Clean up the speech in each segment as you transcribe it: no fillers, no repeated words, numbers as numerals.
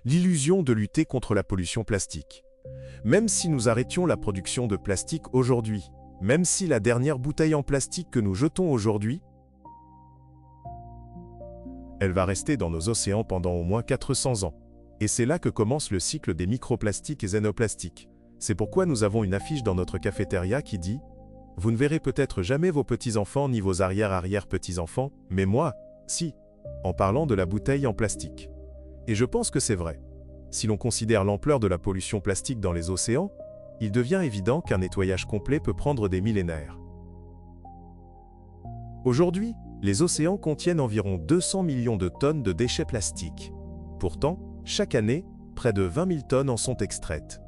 l'illusion de lutter contre la pollution plastique. Même si nous arrêtions la production de plastique aujourd'hui, même si la dernière bouteille en plastique que nous jetons aujourd'hui, elle va rester dans nos océans pendant au moins 400 ans. Et c'est là que commence le cycle des microplastiques et xénoplastiques. C'est pourquoi nous avons une affiche dans notre cafétéria qui dit « Vous ne verrez peut-être jamais vos petits-enfants ni vos arrière-arrière-petits-enfants, mais moi, si », en parlant de la bouteille en plastique. Et je pense que c'est vrai. Si l'on considère l'ampleur de la pollution plastique dans les océans, il devient évident qu'un nettoyage complet peut prendre des millénaires. Aujourd'hui, les océans contiennent environ 200 millions de tonnes de déchets plastiques. Pourtant, chaque année, près de 20 000 tonnes en sont extraites.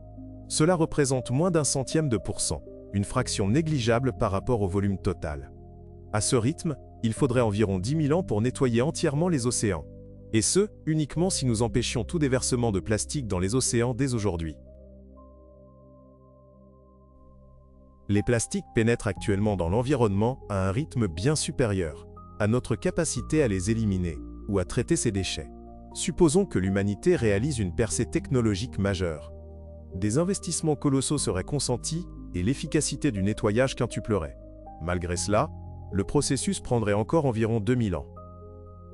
Cela représente moins d'0,1%, une fraction négligeable par rapport au volume total. À ce rythme, il faudrait environ 10 000 ans pour nettoyer entièrement les océans. Et ce, uniquement si nous empêchions tout déversement de plastique dans les océans dès aujourd'hui. Les plastiques pénètrent actuellement dans l'environnement à un rythme bien supérieur à notre capacité à les éliminer ou à traiter ces déchets. Supposons que l'humanité réalise une percée technologique majeure. Des investissements colossaux seraient consentis et l'efficacité du nettoyage quintuplerait. Malgré cela, le processus prendrait encore environ 2000 ans.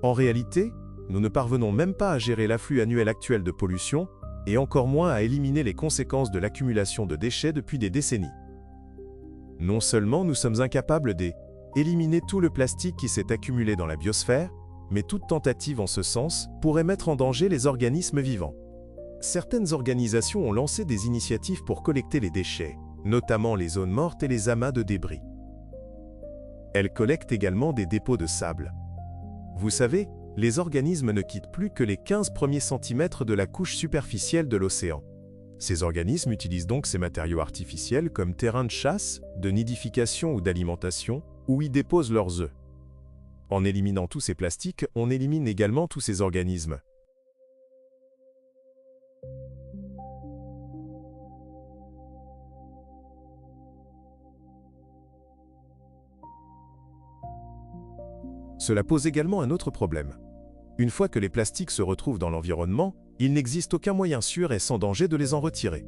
En réalité, nous ne parvenons même pas à gérer l'afflux annuel actuel de pollution et encore moins à éliminer les conséquences de l'accumulation de déchets depuis des décennies. Non seulement nous sommes incapables d'éliminer tout le plastique qui s'est accumulé dans la biosphère, mais toute tentative en ce sens pourrait mettre en danger les organismes vivants. Certaines organisations ont lancé des initiatives pour collecter les déchets, notamment les zones mortes et les amas de débris. Elles collectent également des dépôts de sable. Vous savez, les organismes ne quittent plus que les 15 premiers centimètres de la couche superficielle de l'océan. Ces organismes utilisent donc ces matériaux artificiels comme terrain de chasse, de nidification ou d'alimentation, où ils déposent leurs œufs. En éliminant tous ces plastiques, on élimine également tous ces organismes. Cela pose également un autre problème. Une fois que les plastiques se retrouvent dans l'environnement, il n'existe aucun moyen sûr et sans danger de les en retirer.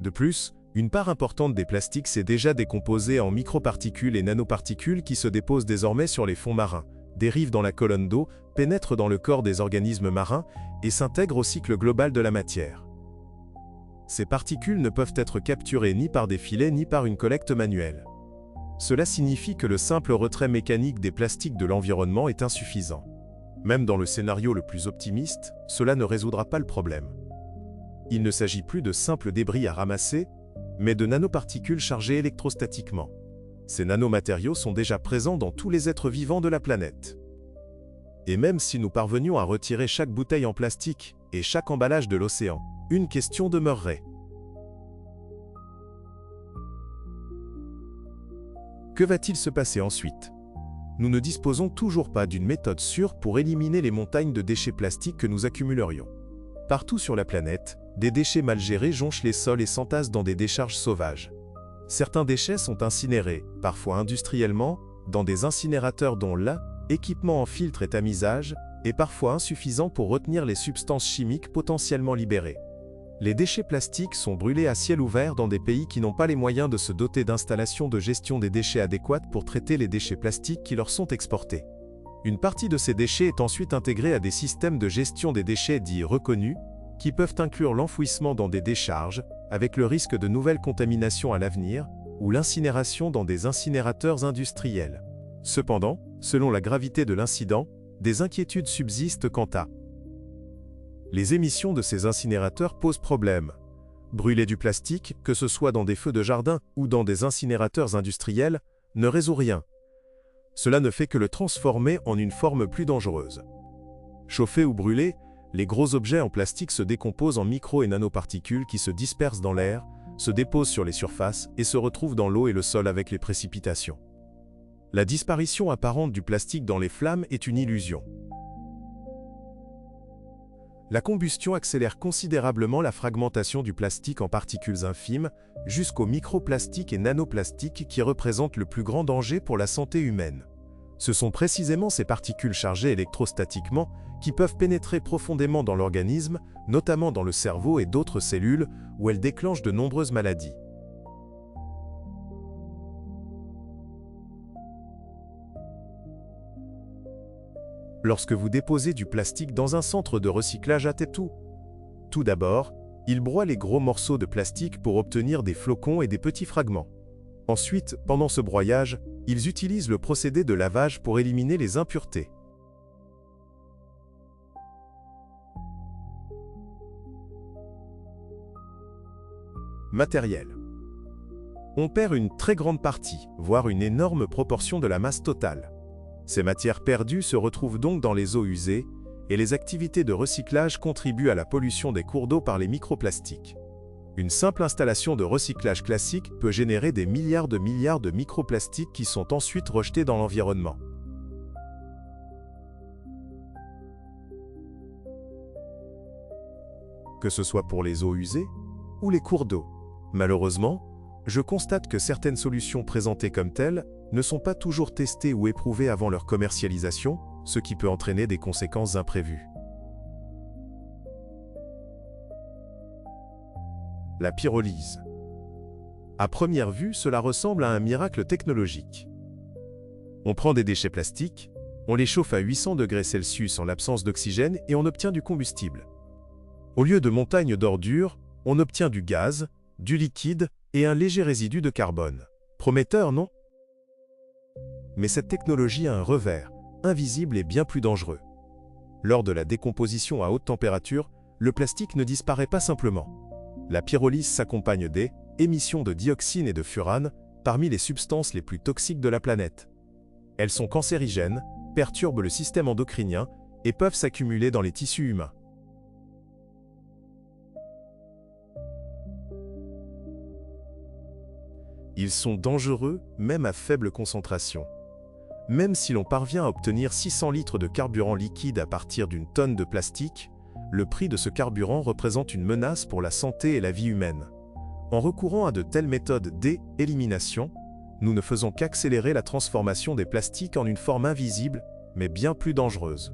De plus, une part importante des plastiques s'est déjà décomposée en microparticules et nanoparticules qui se déposent désormais sur les fonds marins, dérivent dans la colonne d'eau, pénètrent dans le corps des organismes marins et s'intègrent au cycle global de la matière. Ces particules ne peuvent être capturées ni par des filets ni par une collecte manuelle. Cela signifie que le simple retrait mécanique des plastiques de l'environnement est insuffisant. Même dans le scénario le plus optimiste, cela ne résoudra pas le problème. Il ne s'agit plus de simples débris à ramasser, mais de nanoparticules chargées électrostatiquement. Ces nanomatériaux sont déjà présents dans tous les êtres vivants de la planète. Et même si nous parvenions à retirer chaque bouteille en plastique et chaque emballage de l'océan, une question demeurerait. Que va-t-il se passer ensuite? Nous ne disposons toujours pas d'une méthode sûre pour éliminer les montagnes de déchets plastiques que nous accumulerions. Partout sur la planète, des déchets mal gérés jonchent les sols et s'entassent dans des décharges sauvages. Certains déchets sont incinérés, parfois industriellement, dans des incinérateurs dont l'équipement en filtre est à misage et parfois insuffisant pour retenir les substances chimiques potentiellement libérées. Les déchets plastiques sont brûlés à ciel ouvert dans des pays qui n'ont pas les moyens de se doter d'installations de gestion des déchets adéquates pour traiter les déchets plastiques qui leur sont exportés. Une partie de ces déchets est ensuite intégrée à des systèmes de gestion des déchets dits reconnus, qui peuvent inclure l'enfouissement dans des décharges, avec le risque de nouvelles contaminations à l'avenir, ou l'incinération dans des incinérateurs industriels. Cependant, selon la gravité de l'incident, des inquiétudes subsistent quant à les émissions de ces incinérateurs posent problème. Brûler du plastique, que ce soit dans des feux de jardin ou dans des incinérateurs industriels, ne résout rien. Cela ne fait que le transformer en une forme plus dangereuse. Chauffés ou brûlés, les gros objets en plastique se décomposent en micro- et nanoparticules qui se dispersent dans l'air, se déposent sur les surfaces et se retrouvent dans l'eau et le sol avec les précipitations. La disparition apparente du plastique dans les flammes est une illusion. La combustion accélère considérablement la fragmentation du plastique en particules infimes, jusqu'aux microplastiques et nanoplastiques qui représentent le plus grand danger pour la santé humaine. Ce sont précisément ces particules chargées électrostatiquement qui peuvent pénétrer profondément dans l'organisme, notamment dans le cerveau et d'autres cellules, où elles déclenchent de nombreuses maladies. Lorsque vous déposez du plastique dans un centre de recyclage à Tetu, tout d'abord, ils broient les gros morceaux de plastique pour obtenir des flocons et des petits fragments. Ensuite, pendant ce broyage, ils utilisent le procédé de lavage pour éliminer les impuretés. Matériel. On perd une très grande partie, voire une énorme proportion de la masse totale. Ces matières perdues se retrouvent donc dans les eaux usées, et les activités de recyclage contribuent à la pollution des cours d'eau par les microplastiques. Une simple installation de recyclage classique peut générer des milliards de microplastiques qui sont ensuite rejetés dans l'environnement. Que ce soit pour les eaux usées ou les cours d'eau. Malheureusement, je constate que certaines solutions présentées comme telles ne sont pas toujours testées ou éprouvées avant leur commercialisation, ce qui peut entraîner des conséquences imprévues. La pyrolyse. À première vue, cela ressemble à un miracle technologique. On prend des déchets plastiques, on les chauffe à 800 degrés Celsius en l'absence d'oxygène et on obtient du combustible. Au lieu de montagnes d'ordures, on obtient du gaz, du liquide et un léger résidu de carbone. Prometteur, non? Mais cette technologie a un revers, invisible et bien plus dangereux. Lors de la décomposition à haute température, le plastique ne disparaît pas simplement. La pyrolyse s'accompagne des émissions de dioxine et de furane, parmi les substances les plus toxiques de la planète. Elles sont cancérigènes, perturbent le système endocrinien et peuvent s'accumuler dans les tissus humains. Ils sont dangereux même à faible concentration. Même si l'on parvient à obtenir 600 litres de carburant liquide à partir d'une tonne de plastique, le prix de ce carburant représente une menace pour la santé et la vie humaine. En recourant à de telles méthodes d'élimination, nous ne faisons qu'accélérer la transformation des plastiques en une forme invisible, mais bien plus dangereuse.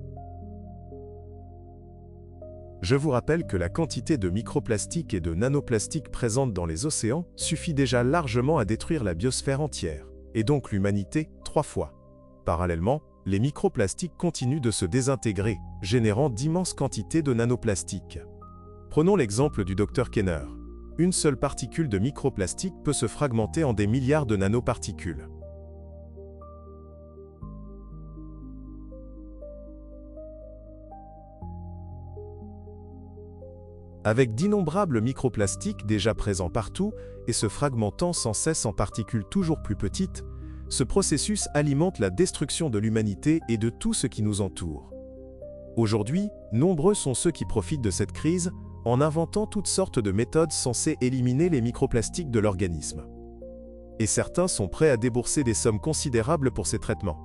Je vous rappelle que la quantité de microplastiques et de nanoplastiques présentes dans les océans suffit déjà largement à détruire la biosphère entière, et donc l'humanité 3 fois. Parallèlement, les microplastiques continuent de se désintégrer, générant d'immenses quantités de nanoplastiques. Prenons l'exemple du Dr Kenner. Une seule particule de microplastique peut se fragmenter en des milliards de nanoparticules. Avec d'innombrables microplastiques déjà présents partout et se fragmentant sans cesse en particules toujours plus petites, ce processus alimente la destruction de l'humanité et de tout ce qui nous entoure. Aujourd'hui, nombreux sont ceux qui profitent de cette crise en inventant toutes sortes de méthodes censées éliminer les microplastiques de l'organisme. Et certains sont prêts à débourser des sommes considérables pour ces traitements.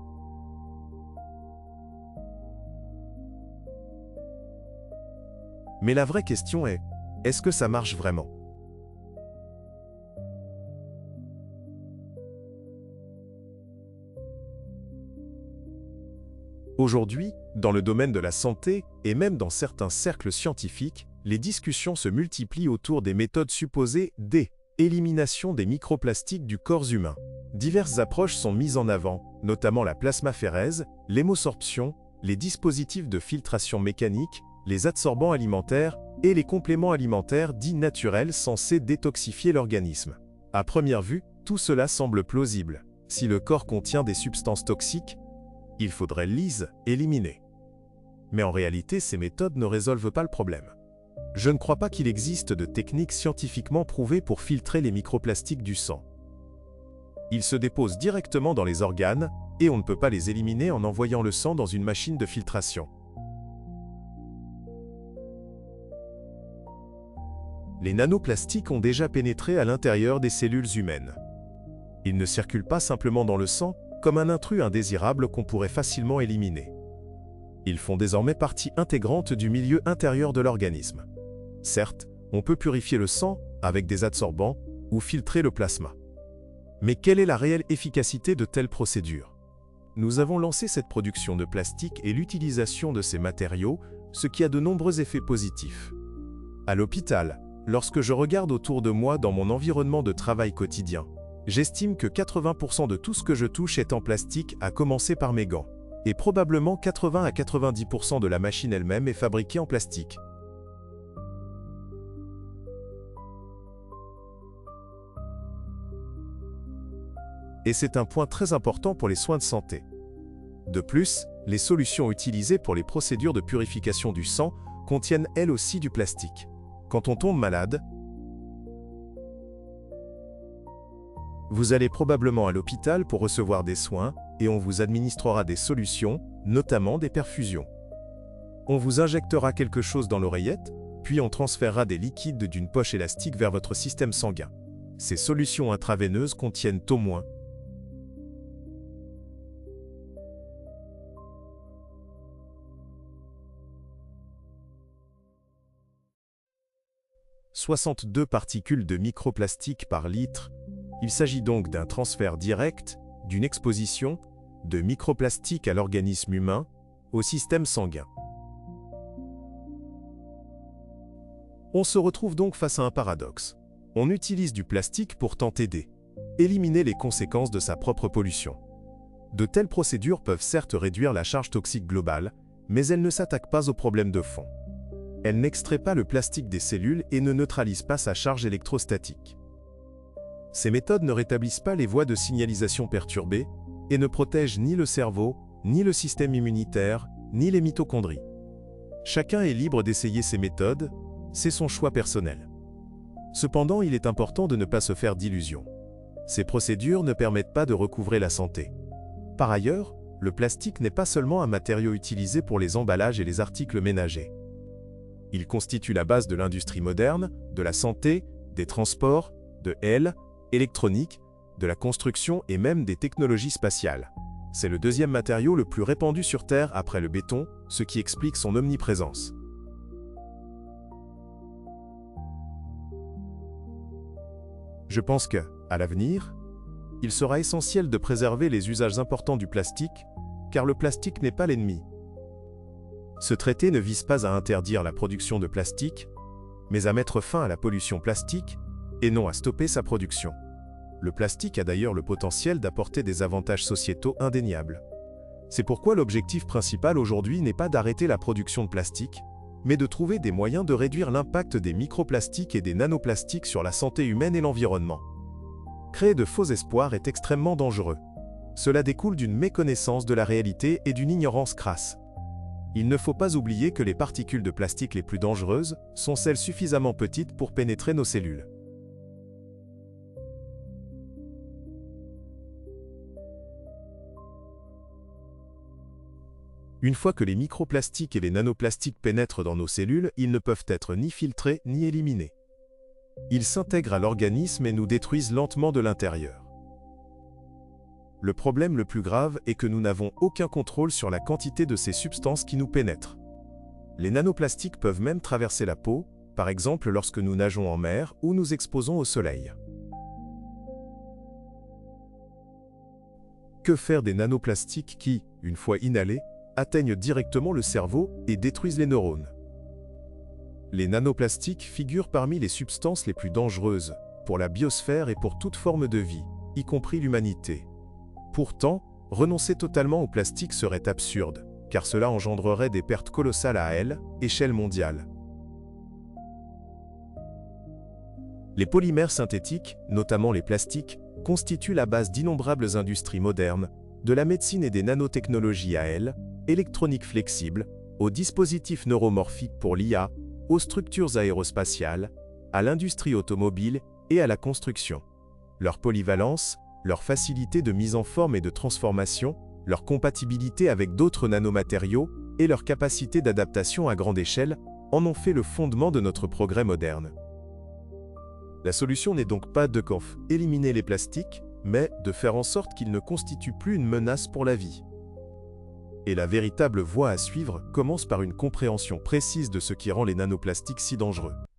Mais la vraie question est, est-ce que ça marche vraiment ? Aujourd'hui, dans le domaine de la santé et même dans certains cercles scientifiques, les discussions se multiplient autour des méthodes supposées d'élimination des microplastiques du corps humain. Diverses approches sont mises en avant, notamment la plasmaphérèse, l'hémosorption, les dispositifs de filtration mécanique, les adsorbants alimentaires et les compléments alimentaires dits naturels censés détoxifier l'organisme. À première vue, tout cela semble plausible. Si le corps contient des substances toxiques, il faudrait les éliminer. Mais en réalité, ces méthodes ne résolvent pas le problème. Je ne crois pas qu'il existe de techniques scientifiquement prouvées pour filtrer les microplastiques du sang. Ils se déposent directement dans les organes et on ne peut pas les éliminer en envoyant le sang dans une machine de filtration. Les nanoplastiques ont déjà pénétré à l'intérieur des cellules humaines. Ils ne circulent pas simplement dans le sang, comme un intrus indésirable qu'on pourrait facilement éliminer. Ils font désormais partie intégrante du milieu intérieur de l'organisme. Certes, on peut purifier le sang avec des adsorbants ou filtrer le plasma. Mais quelle est la réelle efficacité de telles procédures? nous avons lancé cette production de plastique et l'utilisation de ces matériaux, ce qui a de nombreux effets positifs. À l'hôpital, lorsque je regarde autour de moi dans mon environnement de travail quotidien, j'estime que 80% de tout ce que je touche est en plastique, à commencer par mes gants. Et probablement 80 à 90% de la machine elle-même est fabriquée en plastique. Et c'est un point très important pour les soins de santé. De plus, les solutions utilisées pour les procédures de purification du sang contiennent elles aussi du plastique. Quand on tombe malade, vous allez probablement à l'hôpital pour recevoir des soins et on vous administrera des solutions, notamment des perfusions. On vous injectera quelque chose dans l'oreillette, puis on transférera des liquides d'une poche élastique vers votre système sanguin. Ces solutions intraveineuses contiennent au moins 62 particules de microplastique par litre. Il s'agit donc d'un transfert direct, d'une exposition, de microplastique à l'organisme humain, au système sanguin. On se retrouve donc face à un paradoxe. On utilise du plastique pour tenter d'éliminer les conséquences de sa propre pollution. De telles procédures peuvent certes réduire la charge toxique globale, mais elles ne s'attaquent pas au problème de fond. Elles n'extraient pas le plastique des cellules et ne neutralisent pas sa charge électrostatique. Ces méthodes ne rétablissent pas les voies de signalisation perturbées et ne protègent ni le cerveau, ni le système immunitaire, ni les mitochondries. Chacun est libre d'essayer ces méthodes, c'est son choix personnel. Cependant, il est important de ne pas se faire d'illusions. Ces procédures ne permettent pas de recouvrer la santé. Par ailleurs, le plastique n'est pas seulement un matériau utilisé pour les emballages et les articles ménagers. Il constitue la base de l'industrie moderne, de la santé, des transports, de l'électronique, de la construction et même des technologies spatiales. C'est le deuxième matériau le plus répandu sur Terre après le béton, ce qui explique son omniprésence. Je pense que, à l'avenir, il sera essentiel de préserver les usages importants du plastique, car le plastique n'est pas l'ennemi. Ce traité ne vise pas à interdire la production de plastique, mais à mettre fin à la pollution plastique, et non à stopper sa production. Le plastique a d'ailleurs le potentiel d'apporter des avantages sociétaux indéniables. C'est pourquoi l'objectif principal aujourd'hui n'est pas d'arrêter la production de plastique, mais de trouver des moyens de réduire l'impact des microplastiques et des nanoplastiques sur la santé humaine et l'environnement. Créer de faux espoirs est extrêmement dangereux. Cela découle d'une méconnaissance de la réalité et d'une ignorance crasse. Il ne faut pas oublier que les particules de plastique les plus dangereuses sont celles suffisamment petites pour pénétrer nos cellules. Une fois que les microplastiques et les nanoplastiques pénètrent dans nos cellules, ils ne peuvent être ni filtrés ni éliminés. Ils s'intègrent à l'organisme et nous détruisent lentement de l'intérieur. Le problème le plus grave est que nous n'avons aucun contrôle sur la quantité de ces substances qui nous pénètrent. Les nanoplastiques peuvent même traverser la peau, par exemple lorsque nous nageons en mer ou nous exposons au soleil. Que faire des nanoplastiques qui, une fois inhalés, atteignent directement le cerveau et détruisent les neurones? Les nanoplastiques figurent parmi les substances les plus dangereuses pour la biosphère et pour toute forme de vie, y compris l'humanité. Pourtant, renoncer totalement au plastique serait absurde, car cela engendrerait des pertes colossales à échelle mondiale. Les polymères synthétiques, notamment les plastiques, constituent la base d'innombrables industries modernes, de la médecine et des nanotechnologies à électronique flexible, aux dispositifs neuromorphiques pour l'IA, aux structures aérospatiales, à l'industrie automobile et à la construction. Leur polyvalence, leur facilité de mise en forme et de transformation, leur compatibilité avec d'autres nanomatériaux et leur capacité d'adaptation à grande échelle en ont fait le fondement de notre progrès moderne. La solution n'est donc pas de éliminer les plastiques, mais de faire en sorte qu'ils ne constituent plus une menace pour la vie. Et la véritable voie à suivre commence par une compréhension précise de ce qui rend les nanoplastiques si dangereux.